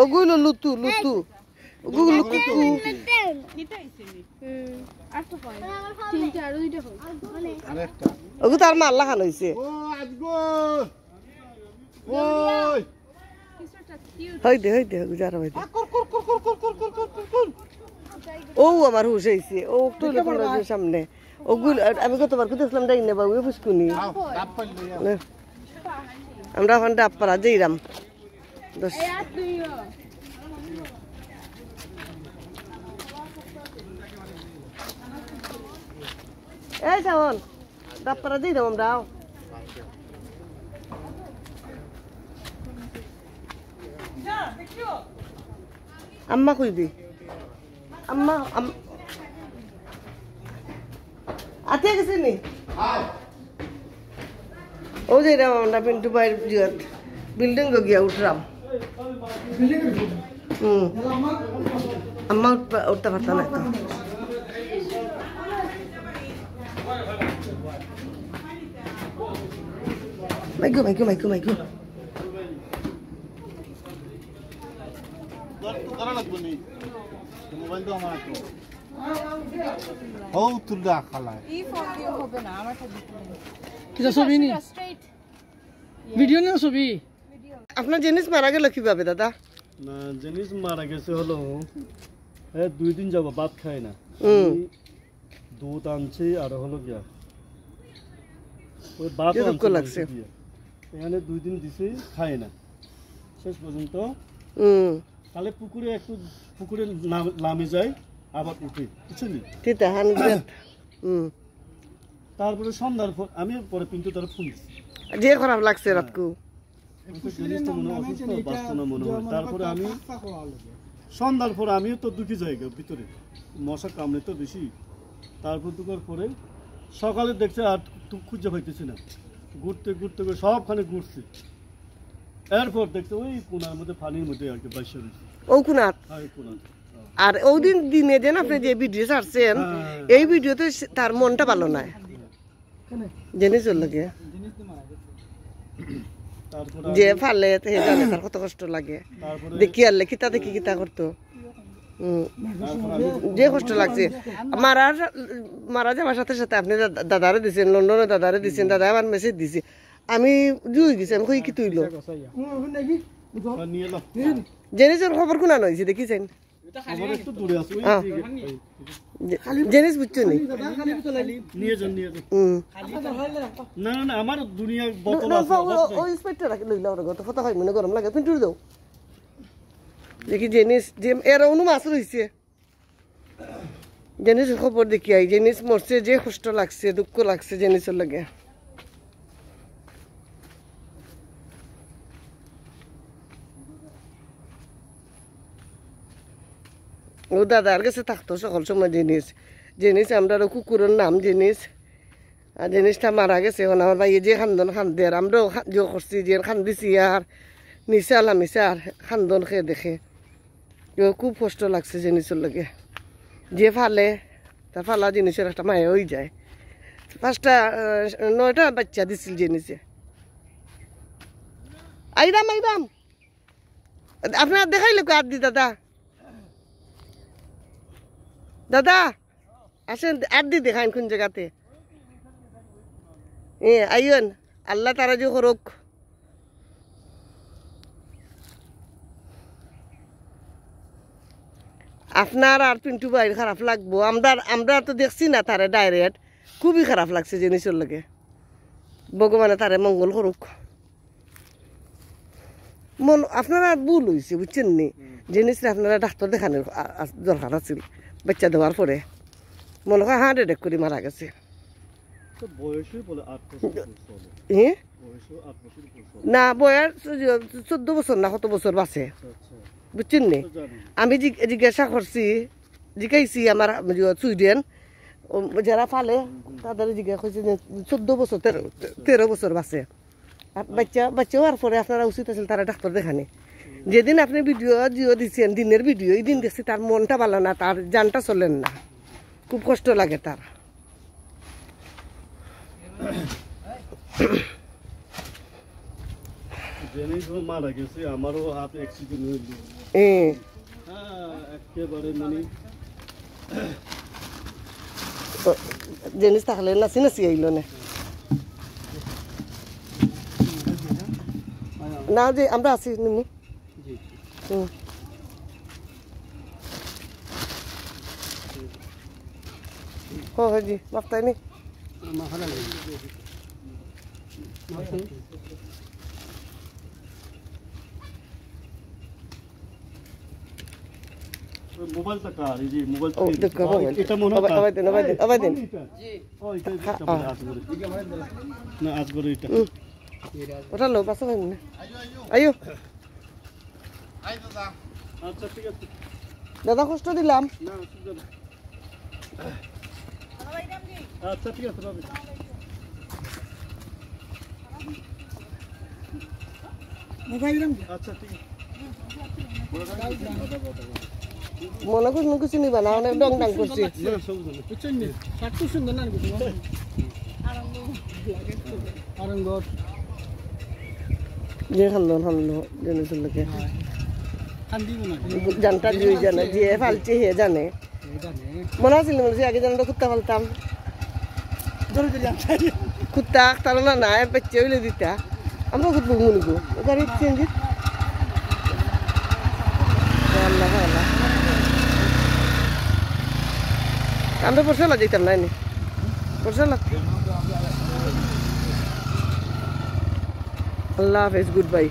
ওগুলো লুতু লুতু ওগুলো কুকু ওগু তার মাল্লা খান হইছে হইদে হইদে গুজার হইদে ও আমার হুশ হইছে ও টয়লেটের সামনে ওগুলো আমি কতবার কোথাছিলাম যাই না বাবু ফুসকুনি আমরা এখন ডাব পাড়া যাইরাম এই যাওন ডাব পাড়া যাইরাম আমরা আম্মা কইবি আম্মা আতে গেছে নি ও যে আমরা পিন্টু ভাইয়ের জিয়াত বিল্ডিং গিয়া উঠলাম আম্মা উঠতে পারতাম না মাইকু মাইকু মাইকু মাইকু মোবাইল তো আমার তো ও তুলদা খালা এই ফোন দিয়ে হবে না আমার সাথে কিটা ছবি নি ভিডিও না ছবি আপনার জিনিস মারা গেল কিভাবে দাদা না জিনিস মারা গেছে হলো এ 2 দিন যাব ভাত খায় না দুধ আনছি আর হলো গিয়া ওই ভাত আনছি লাগছে এখানে 2 দিন দিছি খায় না শেষ পর্যন্ত তাহলে পুকুরে নামে যায় আবার উঠে বুঝলি ঠিক আছে তারপরে সন্ধ্যার পর আমি পরে পিন্টু তার ফোন যে খারাপ লাগছে রাতকু তারপরে আমি সন্ধ্যার পরে আমিও তো দুঃখী জায়গা ভিতরে মশা কামড়ে তো বেশি তারপর দুকার পরে সকালে দেখছে আর খুঁজে পাইতেছি না ঘুরতে ঘুরতে সবখানে ঘুরছি এরপর দেখতে ওই কোনার মধ্যে পানির মধ্যে আর কি বাইশে ও কোনাত আর ওই দিনে যেন আপনি যে ভিডিও ছাড়ছেন এই ভিডিওতে তার মনটা ভালো নাই জেনে চল লাগে যে ফালে জানে তার কত কষ্ট লাগে দেখি আনলে কিতা দেখি কিতা করতো যে কষ্ট লাগছে মারা যাওয়ার সাথে সাথে আপনি দাদারে দিচ্ছেন লন্ডনে দাদারে দিচ্ছেন দাদা আমার মেসেজ দিছে আমি জুই গেছি আমি কই কি তুইল জেনিসের খবর কোনা নইছে দেখিছেন জেনিস বুঝছো নি আমার দুনিয়া ওই স্পেক্টর লইলা ওর গত ফটো খাই মনে গরম লাগে পিন্টু দাও দেখি জেনিস যে এর অনু মাছ রইছে জেনিসের খবর দেখি আই জেনিস মরছে যে কষ্ট লাগছে দুঃখ লাগছে জেনিসের লাগে ও দাদার কাছে থাকতো সকল সময় জিনিস আমরা কুকুরের নাম জিনিস আর জিনিসটা মারা গেছে এখন আমার ভাই যে খান্দন খান্দে আর আমরাও যে করছি যে খান দিছি আর নিচে আলামিছে আর খান্দন খেয়ে দেখে খুব কষ্ট লাগছে জিনিসের লাগে যে ফালে তার ফালা জিনিসের একটা মায়া হয়ে যায় 9টা বাচ্চা দিছিল জিনিসে আইরাম আপনার দেখাইলে আর দি দাদা দাদা আসেন আর দি দেখাইন কোন জায়গাতে আইন আল্লাহ তারা যে করুক আপনার আর পিন্টু ভাইয়ের খারাপ লাগবো আমরা তো দেখছি না তারে ডাইরেক্ট খুবই খারাপ লাগছে জিনিসের লাগে ভগবানে তারে মঙ্গল করুক আপনারা ভুল হয়েছে বুঝছেন নি জিনিসটা আপনারা ডাক্তার দেখানোর দরকার আছিল বাচ্চা দেওয়ার পরে মনে হয় হার্ট অ্যাটাক করে মারা গেছে না বয়স 14 বছর না কত বছর বাঁচে বুঝছেন নি আমি জিজ্ঞাসা করছি জিজ্ঞাসি আমার সুইডেন যারা ফালে তাদের জিজ্ঞাসা করছি 14 বছর 13 বছর বাঁচে আর বাচ্চা হওয়ার পরে আপনারা উচিত আছিল তারা ডাক্তার দেখানে যেদিন আপনি ভিডিও দিচ্ছেন দিনের ভিডিও এই দিন দেখছি তার মনটা ভালো না তার জানটা চলেন না খুব কষ্ট লাগে তার জেনিস মারা গেছে আমারও হাত অ্যাক্সিডেন্ট হইল একেবারে মানে জিনিস থাকলে নাচি নাচি আইল না না যে আমরা আছি নিমু জি মাফতাই নি মোবাইলটা কার এই যে মোবাইলটা ও দেখো মোবাইল এটা মনে হয় আবাই দেন জি ও এটা না আজ করে এটা ওটা লো পাশে ভাই না আইও আচ্ছা ঠিক আছে দাদা কষ্ট দিলাম না আচ্ছা ঠিক আছে বাবা আচ্ছা ঠিক আছে মনে করুন কিছু নিবা না অনেক ডং ডাং করছি যে খান্দন খান্দন জিনিসের লোকে জানটা দুই জানে যে ফালছে হে জানে মনে আছিল মনে হচ্ছে আগে জানটা কুত্তা ফালতাম কুত্তা তার না না বাচ্চা হইলে দিতা আমরা কুত্তা মনে গো গাড়ি চেঞ্জ আল্লাহ আল্লাহ আমরা পড়ছালা যেতাম নাই নি পড়ছালা আল্লাহ হাফেজ গুড বাই